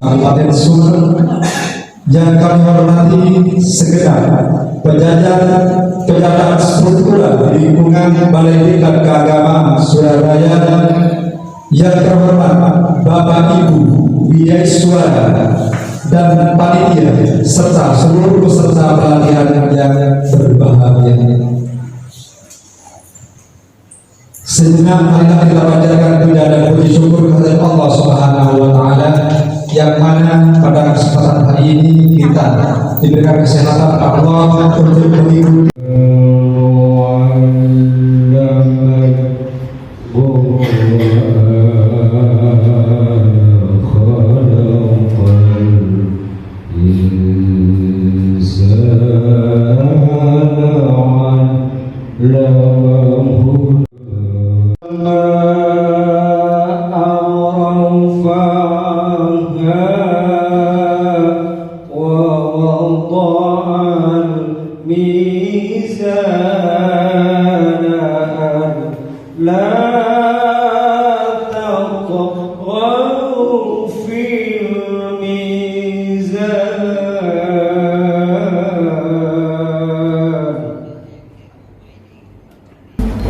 Kabupaten Sumeneb yang kami hormati segenap pejabat struktural di lingkungan Balai Diklat Keagamaan Surabaya, yang terhormat Bapak Ibu Wijaiswara dan panitia serta seluruh peserta pelatihan yang berbahagia. Sejenak marilah kita panjatkan puja dan puji syukur kepada Allah Subhanahu wa Ta'ala, yang mana pada kesempatan hari ini kita diberikan kesehatan Allah untuk mengikuti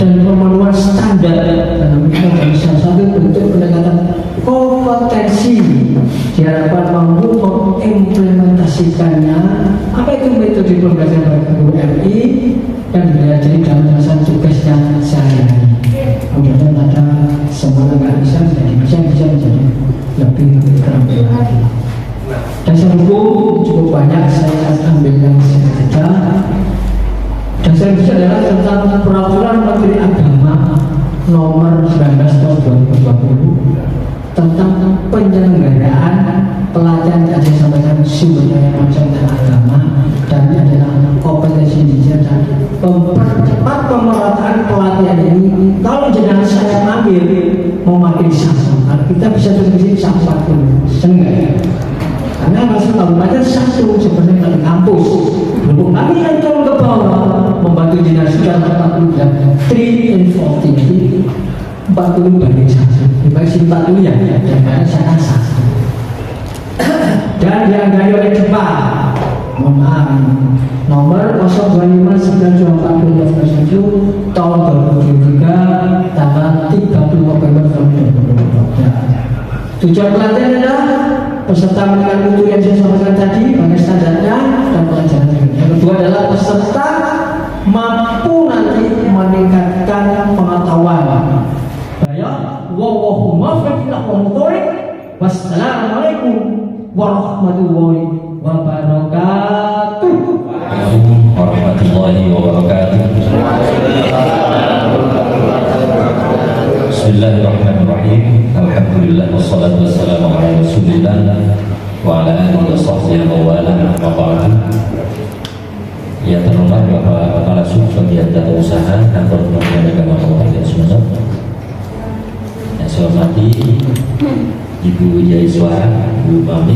dan pemenuhan standar dalam salah satu bentuk pendekatan kompetensi diharapkan mampu mengimplementasikannya. Apa itu metode pembelajaran bahasa RI yang dipelajari dalam melaksanakan tugasnya sehari-hari. Kemudian ada semuanya nggak bisa menjadi lebih terampil lagi. Dasar hukum cukup banyak, saya ambil yang saja. Dasar hukum adalah tentang peraturan Menteri Agama nomor 19 tahun 2020 tentang penyelenggaraan pelatihan yang disampaikan sumber daya manusia dan agama, dan ini adalah kompetensi digital dan mempercepat pemerataan pelatihan ini. Kalau jangan saya ambil memakai satu, kita bisa berdiri sampai 40 sengaja. Karena masuk kabupaten satu sebenarnya dari kampus. Berhubung kami yang turun ke bawah membantu dinas sudah 40 dan 3 in 40, 40 banding 1. Dibagi 40 ya, dan saya satu. Dan dianggarkan oleh Jepang, mohon maaf, nomor 0259247 tahun 2023 tanggal 30 November 2022. Tujuan pelatihan adalah peserta meningkat mutu yang saya sampaikan tadi, bagaimana standarnya dan pelajaran. Yang kedua adalah peserta mampu nanti meningkatkan pengetahuan. Wassalamualaikum warahmatullahi wabarakatuh. Warahmatullahi wabarakatuh. Bismillahirrahmanirrahim. Alhamdulillah wassalatu wassalamu ala Rasulillah wa ala alihi wa sahbihi wa ala ya terhormat Bapak Kepala Sub Bagian Tata Usaha Kantor Kementerian Agama Kabupaten Sumeneb, yang saya hormati Ibu Wijaiswara, Bu Mami.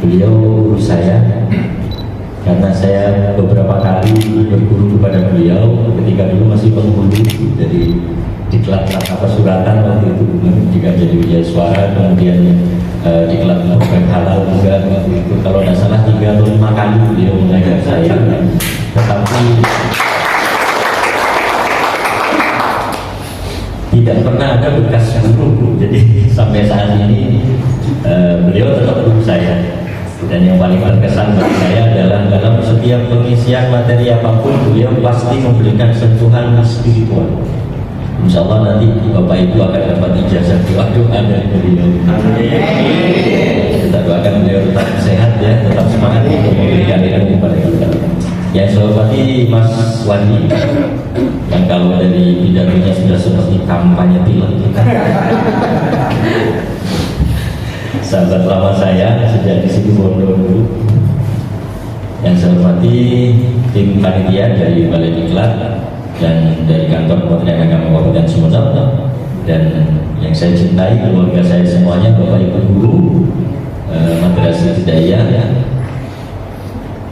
Beliau saya, karena saya beberapa kali berguru kepada beliau ketika dulu masih penghulu jadi diklat apa suratan waktu itu, jika jadi Wijaiswara, kemudian diklat Nobel halal juga waktu itu. Kalau tidak salah 3 atau 5 kali beliau mengajar saya, tetapi tidak pernah ada bekas guru. Jadi sampai saat ini beliau tetap guru saya. Dan yang paling berkesan bagi saya adalah dalam setiap pengisian materi apapun beliau pasti memberikan sentuhan spiritual. Insya Allah nanti Bapak Ibu akan dapat ijazah doa dari beliau. Kita doakan beliau tetap sehat ya, tetap semangat untuk memberikan ilmu kepada kita. Yang saya hormati Mas Wandi, yang kalau dari pidatonya sudah seperti kampanye pilek. Sahabat lama saya sejak di situ Bondo dulu. Yang saya hormati tim panitia dari Balai Diklat dan dari Kantor Kementerian Agama Kabupaten Sumeneb, dan yang saya cintai, keluarga saya semuanya, Bapak Ibu guru Madrasah Hidayah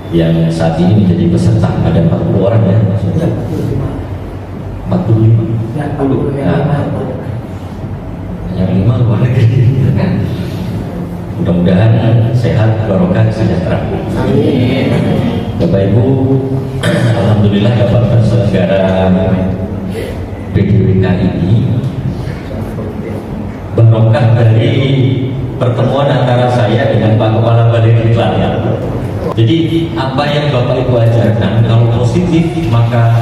yang saat ini menjadi peserta, ada 40 orang ya, 45. Yang 5 luar negeri. Mudah-mudahan sehat, barokah, sejahtera. Amin. Bapak Ibu, alhamdulillah dapat terselenggara PDWK ini barokah dari pertemuan antara saya dengan Pak Kepala Balai Diklat. Jadi apa yang Bapak Ibu ajarkan, kalau positif maka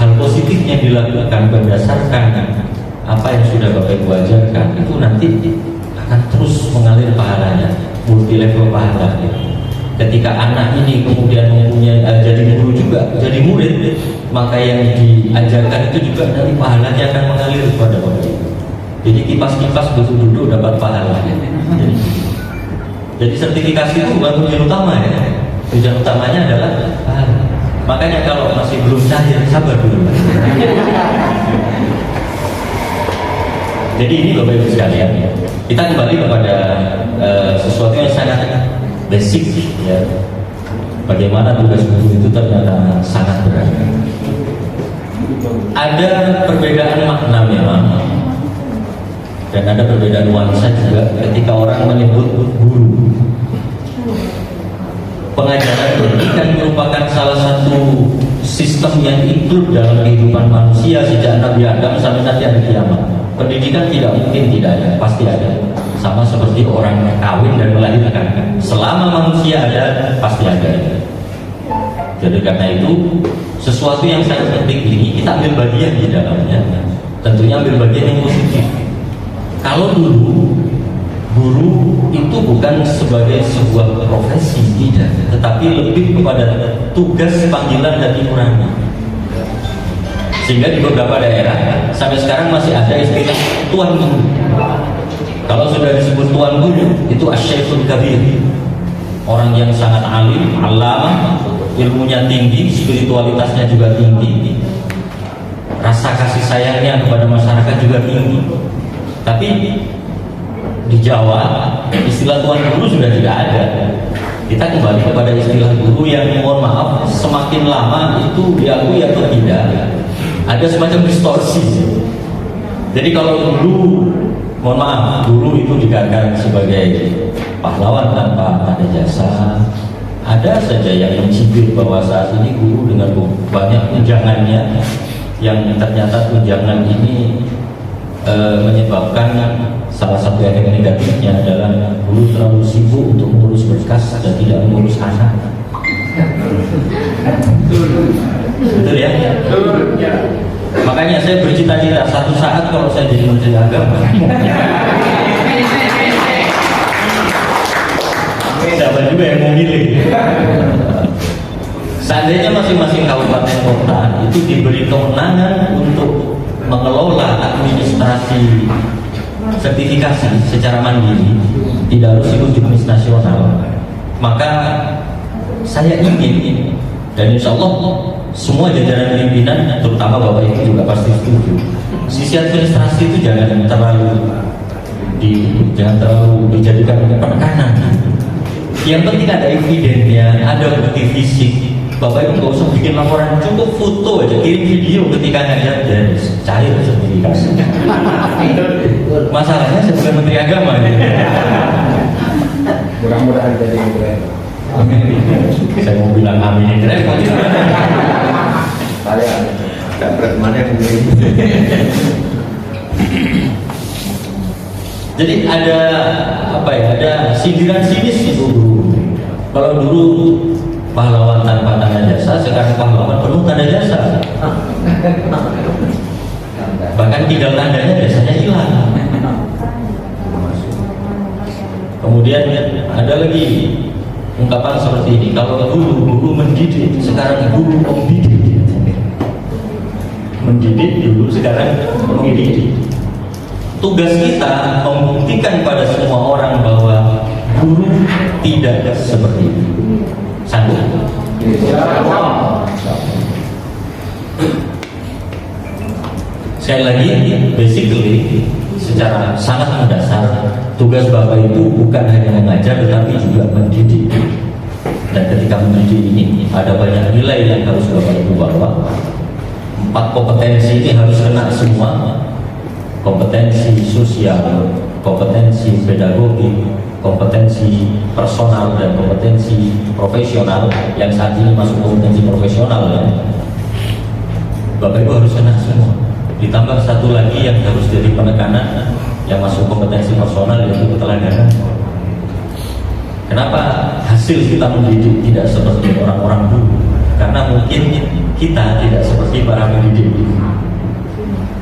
hal positif yang dilakukan berdasarkan apa yang sudah Bapak Ibu ajarkan itu nanti akan terus mengalir pahalanya, multi level pahalanya. Ketika anak ini kemudian mempunyai jadi guru juga, jadi murid, maka yang diajarkan itu juga nanti pahalanya akan mengalir kepada Bapak Ibu. Jadi kipas-kipas duduk-duduk dapat pahala. Jadi sertifikasi itu bukan tujuan utama ya. Tujuan utamanya adalah pahala. Makanya kalau masih belum cair, sabar dulu. Jadi ini Bapak Ibu sekalian, kita kembali kepada sesuatu yang sangat basic ya. Bagaimana tugas guru itu ternyata sangat berat. Ada perbedaan makna memang, dan ada perbedaan nuansa juga ketika orang menyebut guru. Pengajaran pendidikan merupakan salah satu sistem yang ikut dalam kehidupan manusia sejak Nabi Adam sampai nanti hari kiamat. Pendidikan tidak mungkin tidak ada, pasti ada. Sama seperti orang kawin dan melahirkan. Selama manusia ada, pasti ada. Jadi karena itu, sesuatu yang sangat penting ini kita ambil bagian di dalamnya. Tentunya ambil bagian yang positif. Kalau dulu guru itu bukan sebagai sebuah profesi, tidak, tetapi lebih kepada tugas panggilan hati nurani. Sehingga di beberapa daerah sampai sekarang masih ada istilah tuan guru. Kalau sudah disebut tuan guru itu asyaikhul kabir, orang yang sangat alim, alamah, ilmunya tinggi, spiritualitasnya juga tinggi, rasa kasih sayangnya kepada masyarakat juga tinggi. Tapi di Jawa istilah tuan guru sudah tidak ada. Kita kembali kepada istilah guru yang mohon maaf semakin lama itu diakui atau tidak ada semacam distorsi. Jadi kalau dulu mohon maaf guru itu dikatakan sebagai pahlawan tanpa ada jasa, ada saja yang mencibir bahwa saat ini guru dengan banyak tunjangannya yang ternyata tunjangan ini menyebabkan salah satu efek negatifnya adalah guru terlalu sibuk untuk mengurus berkas dan tidak mengurus anak. Betul ya? Makanya saya bercita-cita satu saat kalau saya jadi menteri agama. Siapa juga yang mau milih? Seandainya masing-masing kabupaten kota itu diberi kewenangan untuk mengelola administrasi sertifikasi secara mandiri, tidak harus ikut juknis nasional, maka saya ingin, dan insya Allah semua jajaran pimpinan, terutama Bapak Ibu juga pasti setuju, sisi administrasi itu jangan terlalu dijadikan penekanan. Yang penting ada evidennya, ada bukti fisik. Bapak Ibu nggak usah bikin laporan, cukup foto aja, kirim video ketika ngajar dan cair sertifikasi. Masalahnya saya bukan menteri agama. Mudah-mudahan jadi menteri. Amin. Saya mau bilang amin repot. Saya dapat mana yang Jadi ada apa ya? Ada sindiran sinis itu dulu. Kalau dulu pahlawan tanpa tanda jasa, sekarang pahlawan penuh tanda jasa. Bahkan tinggal tandanya jasanya hilang. Kemudian ada lagi ungkapan seperti ini, kalau dulu guru mendidik, sekarang guru membidik. Mendidik dulu, sekarang mendidik. Tugas kita membuktikan pada semua orang bahwa guru tidak seperti itu. Sanggup? Sekali lagi, basically secara sangat mendasar, tugas Bapak itu bukan hanya mengajar tetapi juga mendidik. Dan ketika mendidik ini ada banyak nilai yang harus Bapak Ibu bawa. 4 kompetensi ini harus kena semua. Kompetensi sosial, kompetensi pedagogi, kompetensi personal, dan kompetensi profesional. Yang saat ini masuk kompetensi profesional ya. Bapak Ibu harus kena semua. Ditambah satu lagi yang harus jadi penekanan yang masuk kompetensi personal, yaitu keteladanan. Kenapa hasil kita mendidik tidak seperti orang-orang dulu? Karena mungkin kita tidak seperti para pendidik.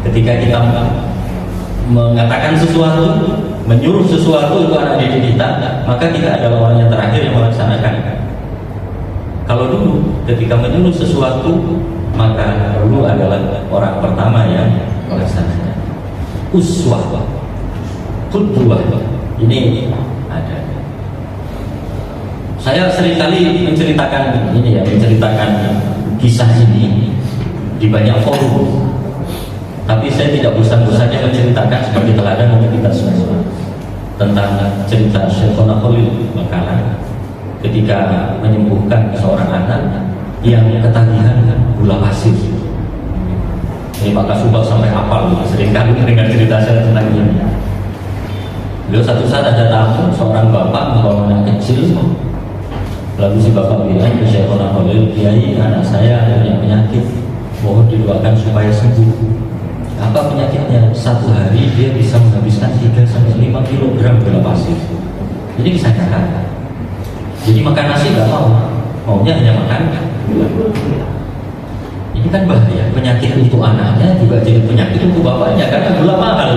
Ketika kita mengatakan sesuatu, menyuruh sesuatu itu anak didik kita, maka kita adalah orang yang terakhir yang melaksanakan. Kalau dulu ketika menyuruh sesuatu, maka dulu adalah orang pertama yang melaksanakan. Uswah, qudwah, ini ada. Saya seringkali menceritakan ini ya, menceritakan kisah ini di banyak forum. Tapi saya tidak bosan-bosannya menceritakan sebagai teladan untuk kita semua tentang cerita Syekhona Khalil Bakalan ketika menyembuhkan seorang anak yang ketagihan gula pasir. Ini Pak Kasubag sampai hafal, seringkali mendengar cerita saya tentang ini. Beliau satu saat ada tamu, seorang bapak membawa anak kecil. Lalu si bapak bilang ke Syekhona Khalil, "Kiai, anak saya punya penyakit, mohon didoakan supaya sembuh." Apa penyakitnya? Satu hari dia bisa menghabiskan 3-5 kilogram gula pasir. Jadi disayangkan. Jadi makan nasi nggak mau, maunya hanya makan gula. Ini kan bahaya. Penyakit untuk anaknya juga jadi penyakit untuk bapaknya karena gula mahal.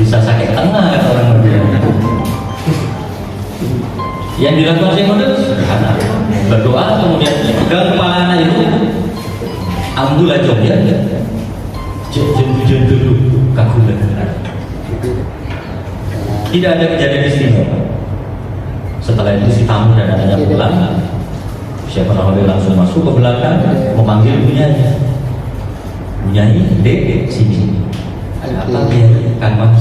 Bisa sakit tengah kata orang berbicara. Yang dilakukan Syekh Khalil sederhana, berdoa kemudian pegang kepala anak itu, ambul aja ya. Jangan dulu kagulan. Tidak ada kejadian istimewa. Setelah itu si tamu dan anaknya pulang, Syekhona Khalil langsung masuk ke belakang memanggil Bunyai. Bunyai, Dek, sini. Apa dia? Kang Mas,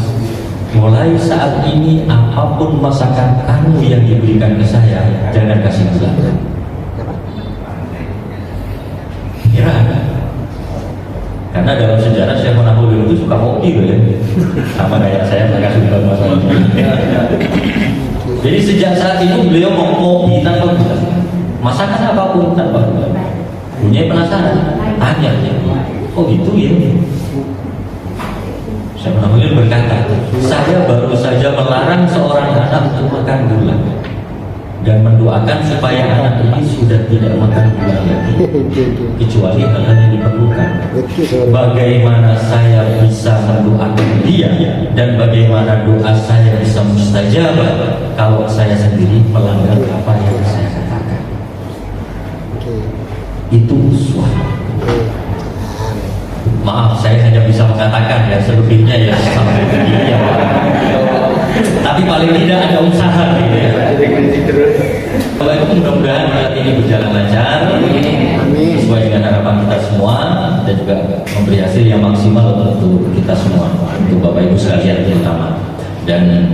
mulai saat ini apapun masakan kamu yang diberikan ke saya, jangan kasih gula. Kira karena dalam sejarah Syekhona Khalil itu suka kopi loh ya, sama kayak saya nggak suka masakan. Jadi sejak saat itu beliau mau kopi tanpa gula, masakan apapun tanpa gula. Punya penasaran, tanya, oh gitu ya. Syekhona Khalil berkata, saya baru saja melarang seorang anak untuk makan gula dan mendoakan supaya anak ini sudah tidak makan gula lagi kecuali hal-hal yang diperlukan. Bagaimana saya bisa mendoakan dia dan bagaimana doa saya bisa mustajab kalau saya sendiri melanggar apa yang saya katakan? Itu uswah. Maaf, saya hanya bisa mengatakan ya, selebihnya ya sampai begini ya. Tapi paling tidak ada usaha gitu ya. Kalau itu mudah-mudahan saat ini berjalan lancar, sesuai dengan harapan kita semua, dan juga memberi hasil yang maksimal untuk kita semua, untuk Bapak Ibu sekalian terutama. Dan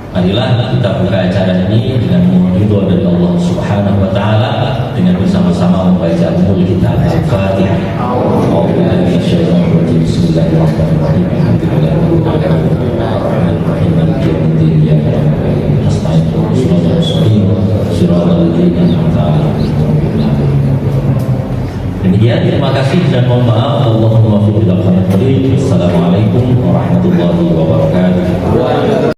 marilah kita buka acara ini dengan mohon ridho dari Allah Subhanahu wa taala dengan bersama-sama membaca umul kita Al-Fatihah. Bismillahirrahmanirrahim. Demikian, terima kasih dan mohon maaf. Allahumma fi Assalamualaikum warahmatullahi wabarakatuh.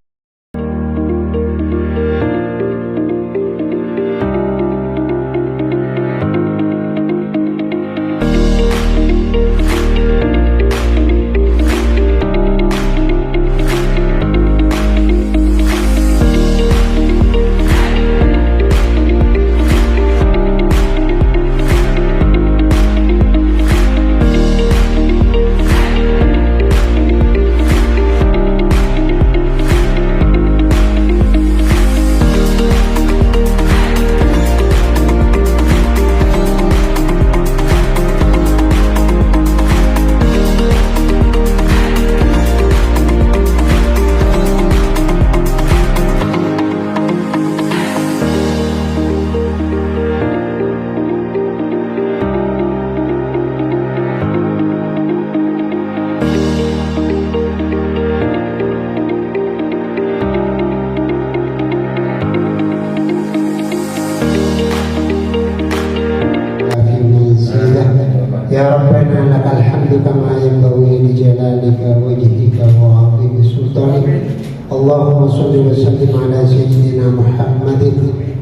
اللهم صل وسلم على سيدنا محمد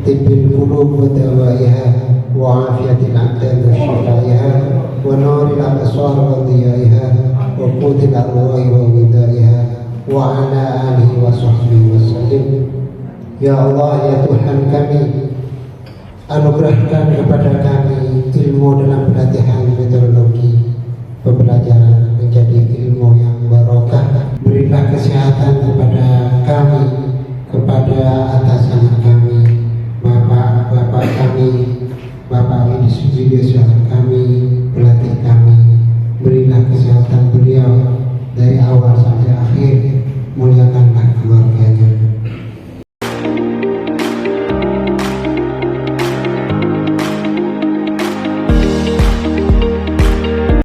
طب القلوب ودوائها وعافية الأبدان وشفائها ونور الأبصار وضيائها وقوت الأرواح وغذائها وعلى آله وصحبه وسلم. Ya Allah, ya Tuhan kami, anugerahkan kepada kami ilmu dalam pelatihan metodologi pembelajaran menjadi ilmu yang barokah. Berilah kesehatan kepada kami, kepada atasan kami, bapak kami, bapak Yudhisuar kami, pelatih kami.